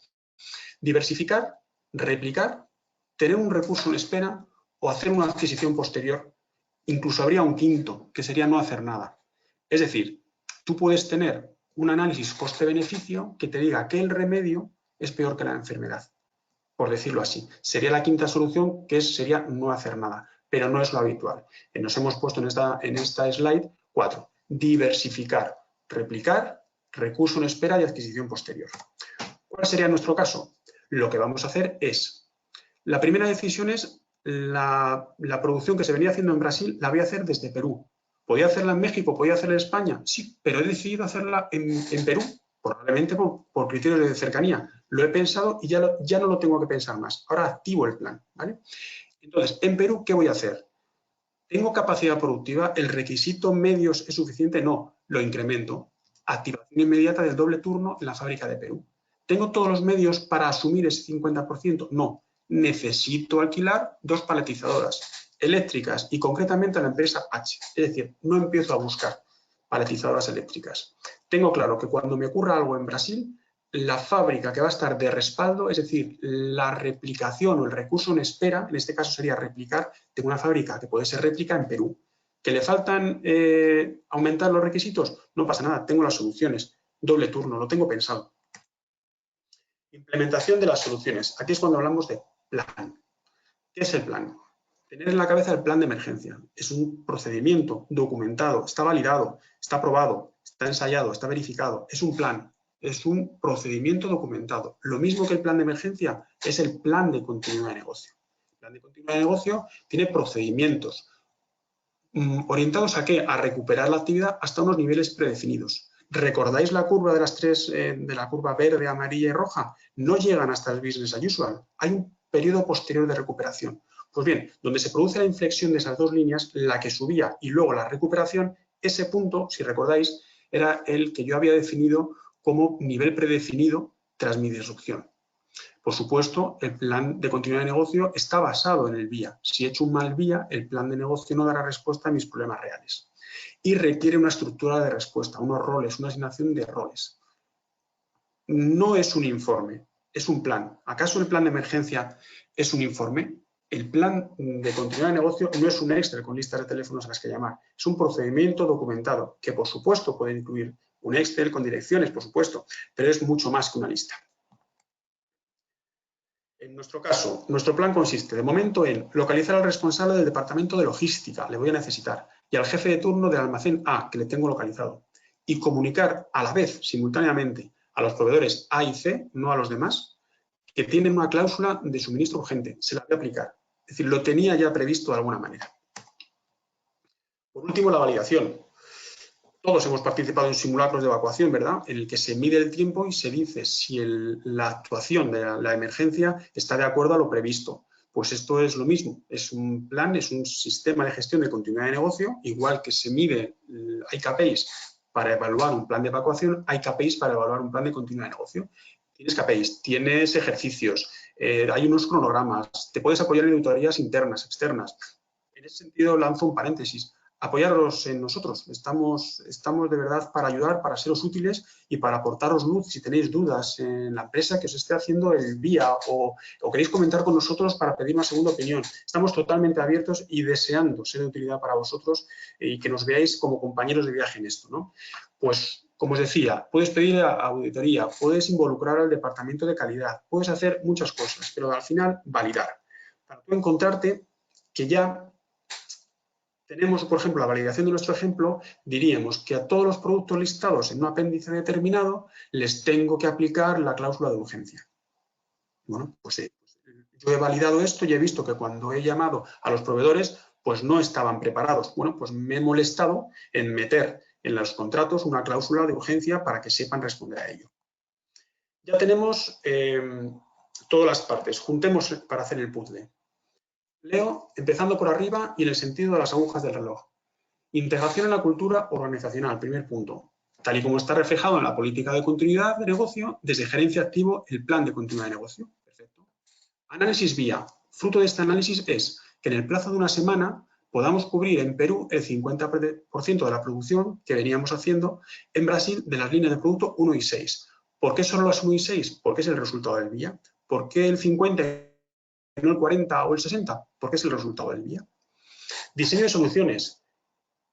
S2: Diversificar, replicar, tener un recurso en espera o hacer una adquisición posterior. Incluso habría un quinto, que sería no hacer nada. Es decir, tú puedes tener un análisis coste-beneficio que te diga que el remedio es peor que la enfermedad, por decirlo así. Sería la quinta solución, que sería no hacer nada, pero no es lo habitual. Nos hemos puesto en esta slide 4. Diversificar, replicar, recurso en espera y adquisición posterior. ¿Cuál sería nuestro caso? Lo que vamos a hacer es, la primera decisión es la producción que se venía haciendo en Brasil, la voy a hacer desde Perú. ¿Podía hacerla en México? ¿Podía hacerla en España? Sí, pero he decidido hacerla en Perú, probablemente por criterios de cercanía. Lo he pensado y ya no lo tengo que pensar más. Ahora activo el plan, ¿vale? Entonces, en Perú, ¿qué voy a hacer? ¿Tengo capacidad productiva? ¿El requisito medios es suficiente? No, lo incremento. Activación inmediata del doble turno en la fábrica de Perú. ¿Tengo todos los medios para asumir ese 50%? No. Necesito alquilar 2 paletizadoras eléctricas y concretamente a la empresa H. Es decir, no empiezo a buscar paletizadoras eléctricas. Tengo claro que cuando me ocurra algo en Brasil, la fábrica que va a estar de respaldo, es decir, la replicación o el recurso en espera, en este caso sería replicar, tengo una fábrica que puede ser réplica en Perú. ¿Que le faltan aumentar los requisitos? No pasa nada, tengo las soluciones. Doble turno, lo tengo pensado. Implementación de las soluciones. Aquí es cuando hablamos de plan. ¿Qué es el plan? Tener en la cabeza el plan de emergencia. Es un procedimiento documentado, está validado, está aprobado, está ensayado, está verificado. Es un plan, es un procedimiento documentado. Lo mismo que el plan de emergencia es el plan de continuidad de negocio. El plan de continuidad de negocio tiene procedimientos orientados ¿a qué? A recuperar la actividad hasta unos niveles predefinidos. ¿Recordáis la curva de las tres, de la curva verde, amarilla y roja? No llegan hasta el business as usual. Hay un periodo posterior de recuperación. Pues bien, donde se produce la inflexión de esas dos líneas, la que subía y luego la recuperación, ese punto, si recordáis, era el que yo había definido como nivel predefinido tras mi disrupción. Por supuesto, el plan de continuidad de negocio está basado en el vía. Si he hecho un mal vía, el plan de negocio no dará respuesta a mis problemas reales. Y requiere una estructura de respuesta, unos roles, una asignación de roles. No es un informe, es un plan. ¿Acaso el plan de emergencia es un informe? El plan de continuidad de negocio no es un Excel con listas de teléfonos a las que llamar. Es un procedimiento documentado que, por supuesto, puede incluir un Excel con direcciones, por supuesto, pero es mucho más que una lista. En nuestro caso, nuestro plan consiste de momento en localizar al responsable del departamento de logística, le voy a necesitar, y al jefe de turno del almacén A, que le tengo localizado, y comunicar a la vez, simultáneamente, a los proveedores A y C, no a los demás, que tienen una cláusula de suministro urgente, se la voy a aplicar. Es decir, lo tenía ya previsto de alguna manera. Por último, la validación. Todos hemos participado en simulacros de evacuación, ¿verdad? En el que se mide el tiempo y se dice si la actuación de la emergencia está de acuerdo a lo previsto. Pues esto es lo mismo, es un plan, es un sistema de gestión de continuidad de negocio, igual que se mide, hay KPIs para evaluar un plan de evacuación, hay KPIs para evaluar un plan de continuidad de negocio. Tienes KPIs, tienes ejercicios, hay unos cronogramas, te puedes apoyar en auditorías internas, externas. En ese sentido, lanzo un paréntesis. Apoyaros en nosotros. Estamos de verdad para ayudar, para seros útiles y para aportaros luz si tenéis dudas en la empresa que os esté haciendo el vía o queréis comentar con nosotros para pedir una segunda opinión. Estamos totalmente abiertos y deseando ser de utilidad para vosotros y que nos veáis como compañeros de viaje en esto, ¿no? Pues, como os decía, puedes pedir auditoría, puedes involucrar al departamento de calidad, puedes hacer muchas cosas, pero al final validar. Para tú encontrarte que ya tenemos, por ejemplo, la validación de nuestro ejemplo, diríamos que a todos los productos listados en un apéndice determinado les tengo que aplicar la cláusula de urgencia. Bueno, pues yo he validado esto y he visto que cuando he llamado a los proveedores, pues no estaban preparados. Bueno, pues me he molestado en meter en los contratos una cláusula de urgencia para que sepan responder a ello. Ya tenemos todas las partes. Juntemos para hacer el puzzle. Leo, empezando por arriba y en el sentido de las agujas del reloj. Integración en la cultura organizacional, primer punto. Tal y como está reflejado en la política de continuidad de negocio, desde gerencia activo, el plan de continuidad de negocio. Perfecto. Análisis vía. Fruto de este análisis es que en el plazo de una semana podamos cubrir en Perú el 50% de la producción que veníamos haciendo en Brasil de las líneas de producto 1 y 6. ¿Por qué solo las 1 y 6? Porque es el resultado del vía. ¿Por qué el 50 no el 40 o el 60? Porque es el resultado del vía. Diseño de soluciones.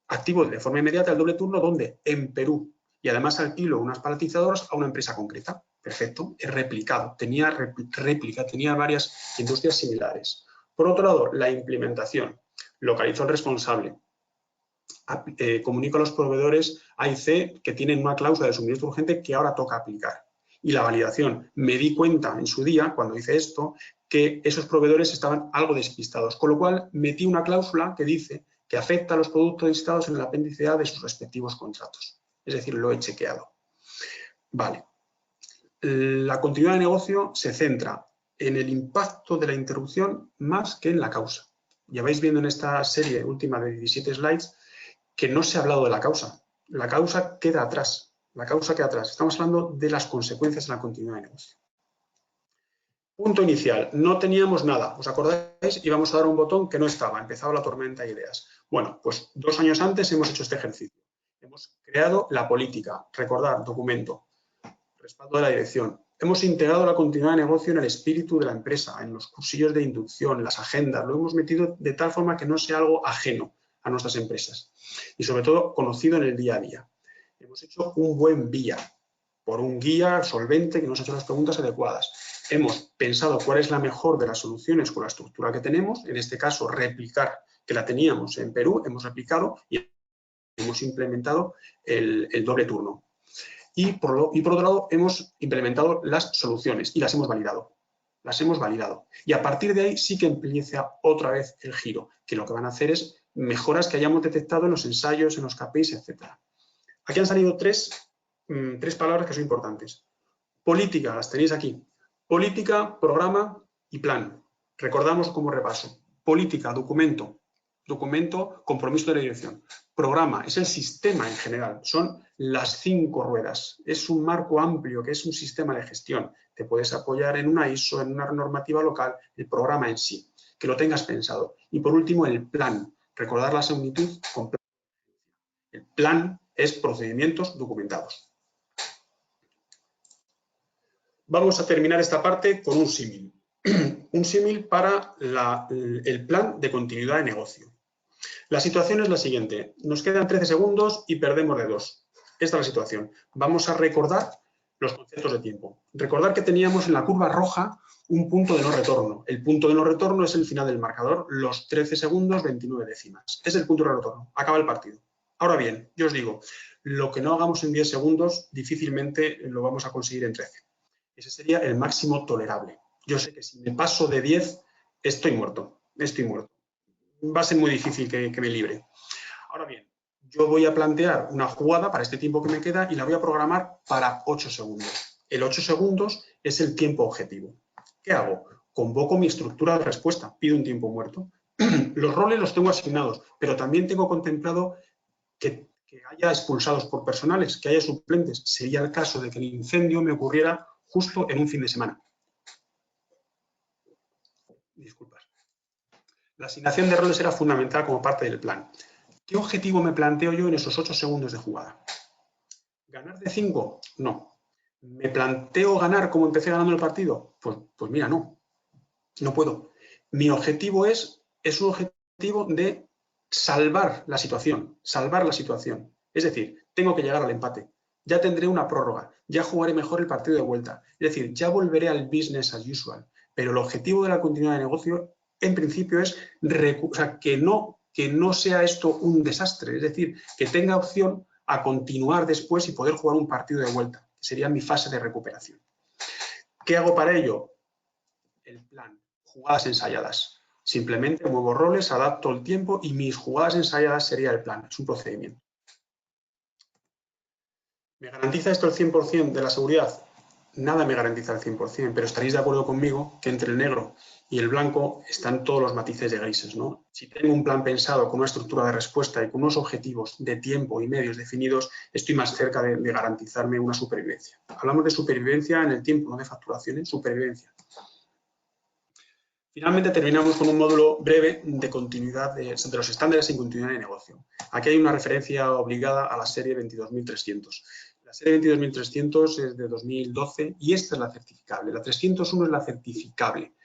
S2: Activo de forma inmediata el doble turno, ¿dónde? En Perú. Y además alquilo unas paletizadoras a una empresa concreta. Perfecto, es replicado. Tenía réplica, tenía varias industrias similares. Por otro lado, la implementación. Localizo al responsable. Comunico a los proveedores A y C que tienen una cláusula de suministro urgente que ahora toca aplicar. Y la validación. Me di cuenta en su día, cuando hice esto, que esos proveedores estaban algo despistados, con lo cual metí una cláusula que dice que afecta a los productos listados en el apéndice A de sus respectivos contratos. Es decir, lo he chequeado. Vale. La continuidad de negocio se centra en el impacto de la interrupción más que en la causa. Ya vais viendo en esta serie última de 17 slides que no se ha hablado de la causa. La causa queda atrás. La causa queda atrás. Estamos hablando de las consecuencias en la continuidad de negocio. Punto inicial, no teníamos nada, ¿os acordáis? Íbamos a dar un botón que no estaba, empezaba la tormenta de ideas. Bueno, pues 2 años antes hemos hecho este ejercicio. Hemos creado la política, recordar, documento, respaldo de la dirección. Hemos integrado la continuidad de negocio en el espíritu de la empresa, en los cursillos de inducción, las agendas, lo hemos metido de tal forma que no sea algo ajeno a nuestras empresas y sobre todo conocido en el día a día. Hemos hecho un buen vía, por un guía solvente que nos ha hecho las preguntas adecuadas. Hemos pensado cuál es la mejor de las soluciones con la estructura que tenemos, en este caso replicar, que la teníamos en Perú, hemos replicado y hemos implementado el doble turno. Y por otro lado, hemos implementado las soluciones y las hemos validado. Las hemos validado. Y a partir de ahí sí que empieza otra vez el giro, que lo que van a hacer es mejoras que hayamos detectado en los ensayos, en los KPIs, etc. Aquí han salido tres palabras que son importantes. Política, las tenéis aquí. Política, programa y plan. Recordamos como repaso. Política, documento, compromiso de la dirección. Programa, es el sistema en general, son las 5 ruedas. Es un marco amplio que es un sistema de gestión. Te puedes apoyar en una ISO, en una normativa local, el programa en sí, que lo tengas pensado. Y por último, el plan. Recordar la similitud con plan. El plan es procedimientos documentados. Vamos a terminar esta parte con un símil. Un símil para el plan de continuidad de negocio. La situación es la siguiente. Nos quedan 13 segundos y perdemos de 2. Esta es la situación. Vamos a recordar los conceptos de tiempo. Recordar que teníamos en la curva roja un punto de no retorno. El punto de no retorno es el final del marcador, los 13 segundos, 29 décimas. Es el punto de no retorno. Acaba el partido. Ahora bien, yo os digo, lo que no hagamos en 10 segundos difícilmente lo vamos a conseguir en 13. Ese sería el máximo tolerable. Yo sé que si me paso de 10, estoy muerto. Va a ser muy difícil que me libre. Ahora bien, yo voy a plantear una jugada para este tiempo que me queda y la voy a programar para 8 segundos. El 8 segundos es el tiempo objetivo. ¿Qué hago? Convoco mi estructura de respuesta, pido un tiempo muerto. Los roles los tengo asignados, pero también tengo contemplado que haya expulsados por personales, que haya suplentes. Sería el caso de que el incendio me ocurriera justo en un fin de semana. Disculpas. La asignación de roles era fundamental como parte del plan. ¿Qué objetivo me planteo yo en esos 8 segundos de jugada? ¿Ganar de 5? No. ¿Me planteo ganar como empecé ganando el partido? Pues mira, no. No puedo. Mi objetivo es un objetivo de salvar la situación. Es decir, tengo que llegar al empate. Ya tendré una prórroga. Ya jugaré mejor el partido de vuelta. Es decir, ya volveré al business as usual. Pero el objetivo de la continuidad de negocio, en principio, es que no sea esto un desastre. Es decir, que tenga opción a continuar después y poder jugar un partido de vuelta, que sería mi fase de recuperación. ¿Qué hago para ello? El plan, jugadas ensayadas. Simplemente muevo roles, adapto el tiempo y mis jugadas ensayadas sería el plan, es un procedimiento. ¿Me garantiza esto el 100% de la seguridad? Nada me garantiza el 100%, pero estaréis de acuerdo conmigo que entre el negro y el blanco están todos los matices de grises, ¿no? Si tengo un plan pensado con una estructura de respuesta y con unos objetivos de tiempo y medios definidos, estoy más cerca de garantizarme una supervivencia. Hablamos de supervivencia en el tiempo, no de facturaciones, supervivencia. Finalmente terminamos con un módulo breve de continuidad de los estándares en continuidad de negocio. Aquí hay una referencia obligada a la serie 22300. La serie 22300 es de 2012 y esta es la certificable. La 301 es la certificable,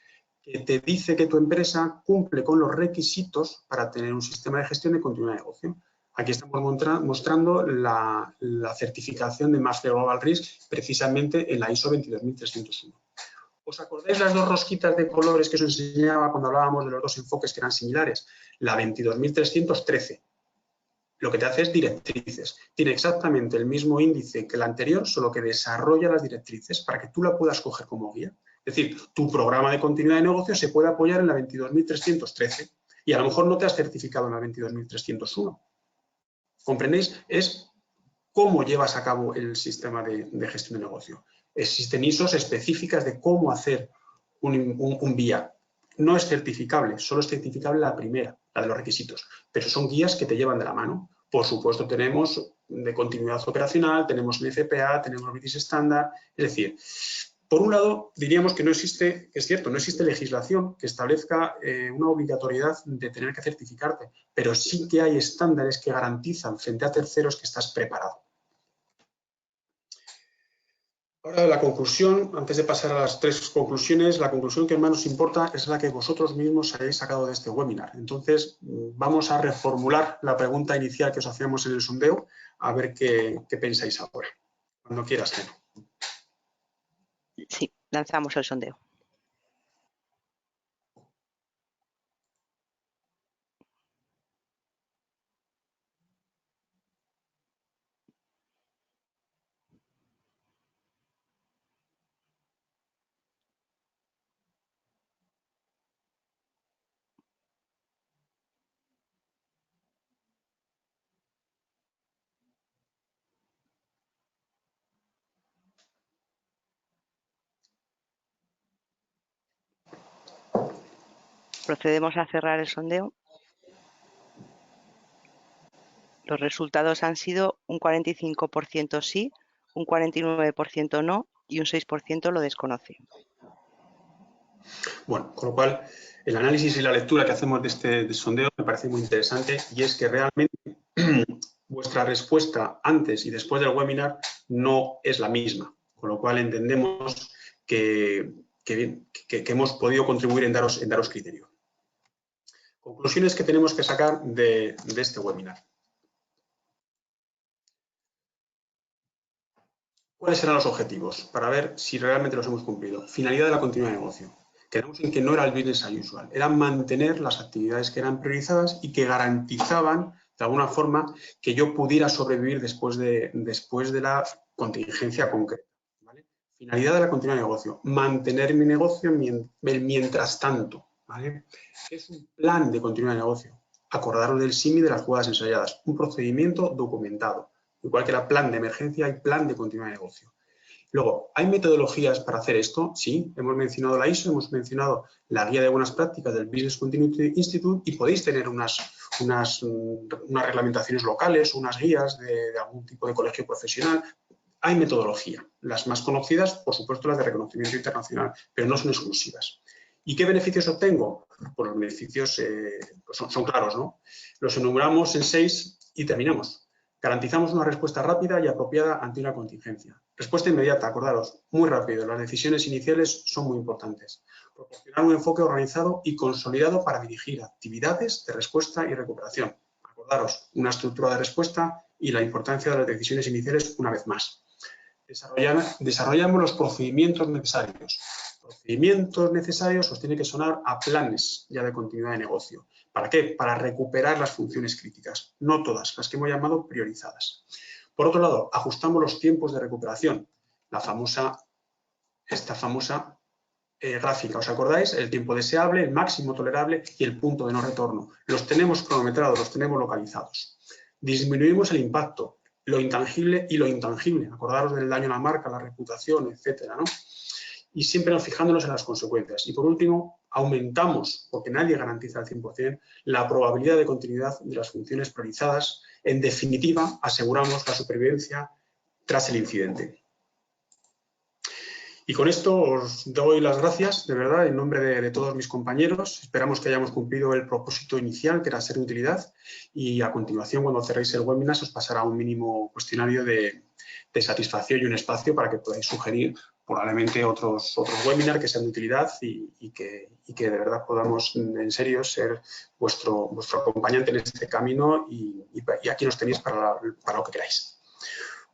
S2: que te dice que tu empresa cumple con los requisitos para tener un sistema de gestión de continuidad de negocio. Aquí estamos mostrando la certificación de Master Global Risk precisamente en la ISO 22301. ¿Os acordáis las dos rosquitas de colores que os enseñaba cuando hablábamos de los dos enfoques que eran similares? La 22313. Lo que te hace es directrices. Tiene exactamente el mismo índice que la anterior, solo que desarrolla las directrices para que tú la puedas coger como guía. Es decir, tu programa de continuidad de negocio se puede apoyar en la 22313 y a lo mejor no te has certificado en la 22301. ¿Comprendéis? Es cómo llevas a cabo el sistema de gestión de negocio. Existen ISOs específicas de cómo hacer un VIA. No es certificable, solo es certificable la primera, la de los requisitos, pero son guías que te llevan de la mano. Por supuesto, tenemos de continuidad operacional, tenemos NFPA, tenemos British Standard, es decir, por un lado, diríamos que no existe, es cierto, no existe legislación que establezca una obligatoriedad de tener que certificarte, pero sí que hay estándares que garantizan frente a terceros que estás preparado. Ahora la conclusión, antes de pasar a las 3 conclusiones, la conclusión que más nos importa es la que vosotros mismos hayáis sacado de este webinar. Entonces, vamos a reformular la pregunta inicial que os hacíamos en el sondeo, a ver qué pensáis ahora. Cuando quieras, Geno.
S3: Sí, lanzamos el sondeo. Procedemos a cerrar el sondeo. Los resultados han sido un 45% sí, un 49% no y un 6% lo desconoce.
S2: Bueno, con lo cual, el análisis y la lectura que hacemos de este sondeo me parece muy interesante, y es que realmente vuestra respuesta antes y después del webinar no es la misma, con lo cual entendemos que hemos podido contribuir en daros criterio. Conclusiones que tenemos que sacar de este webinar. ¿Cuáles eran los objetivos? Para ver si realmente los hemos cumplido. Finalidad de la continuidad de negocio. Quedamos en que no era el business as usual, era mantener las actividades que eran priorizadas y que garantizaban, de alguna forma, que yo pudiera sobrevivir después de la contingencia concreta. ¿Vale? Finalidad de la continuidad de negocio. Mantener mi negocio mientras tanto. ¿Vale? Es un plan de continuidad de negocio. Acordaros del SIMI de las jugadas ensayadas. Un procedimiento documentado. Igual que era plan de emergencia, hay plan de continuidad de negocio. Luego, ¿hay metodologías para hacer esto? Sí, hemos mencionado la ISO, hemos mencionado la guía de buenas prácticas del Business Continuity Institute, y podéis tener unas reglamentaciones locales, unas guías de algún tipo de colegio profesional. Hay metodología. Las más conocidas, por supuesto, las de reconocimiento internacional, pero no son exclusivas. ¿Y qué beneficios obtengo? Pues los beneficios son claros, ¿no? Los enumeramos en 6 y terminamos. Garantizamos una respuesta rápida y apropiada ante una contingencia. Respuesta inmediata, acordaros, muy rápido. Las decisiones iniciales son muy importantes. Proporcionar un enfoque organizado y consolidado para dirigir actividades de respuesta y recuperación. Acordaros, una estructura de respuesta y la importancia de las decisiones iniciales una vez más. Desarrollamos los procedimientos necesarios. Procedimientos necesarios os tiene que sonar a planes ya de continuidad de negocio. ¿Para qué? Para recuperar las funciones críticas, no todas, las que hemos llamado priorizadas. Por otro lado, ajustamos los tiempos de recuperación, esta famosa gráfica, ¿os acordáis? El tiempo deseable, el máximo tolerable y el punto de no retorno. Los tenemos cronometrados, los tenemos localizados. Disminuimos el impacto, lo intangible y lo intangible. Acordaros del daño a la marca, la reputación, etcétera, ¿no? Y siempre fijándonos en las consecuencias. Y por último, aumentamos, porque nadie garantiza al 100%, la probabilidad de continuidad de las funciones priorizadas. En definitiva, aseguramos la supervivencia tras el incidente. Y con esto os doy las gracias, de verdad, en nombre de todos mis compañeros. Esperamos que hayamos cumplido el propósito inicial, que era ser de utilidad, y a continuación, cuando cerréis el webinar, os pasará un mínimo cuestionario de satisfacción y un espacio para que podáis sugerir probablemente otros webinars que sean de utilidad y que de verdad podamos en serio ser vuestro acompañante en este camino, y aquí nos tenéis para lo que queráis.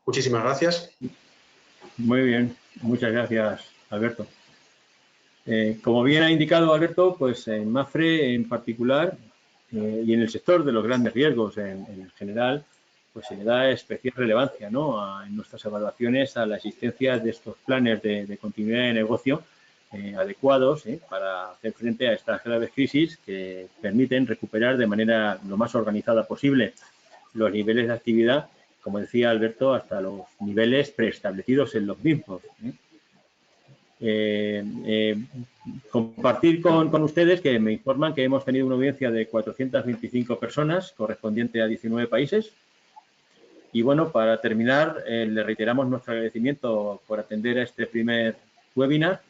S2: Muchísimas gracias.
S1: Muy bien, muchas gracias, Alberto. Como bien ha indicado Alberto, pues en MAPFRE en particular y en el sector de los grandes riesgos en general, pues se le da especial relevancia, ¿no?, en nuestras evaluaciones a la existencia de estos planes de continuidad de negocio adecuados para hacer frente a estas graves crisis que permiten recuperar de manera lo más organizada posible los niveles de actividad, como decía Alberto, hasta los niveles preestablecidos en los mismos. Compartir con ustedes que me informan que hemos tenido una audiencia de 425 personas, correspondiente a 19 países. Y bueno, para terminar, le reiteramos nuestro agradecimiento por atender a este primer webinar.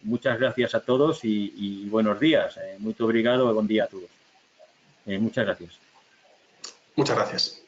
S1: Muchas gracias a todos y buenos días. Muy obrigado y buen día a todos. Muchas gracias.
S2: Muchas gracias.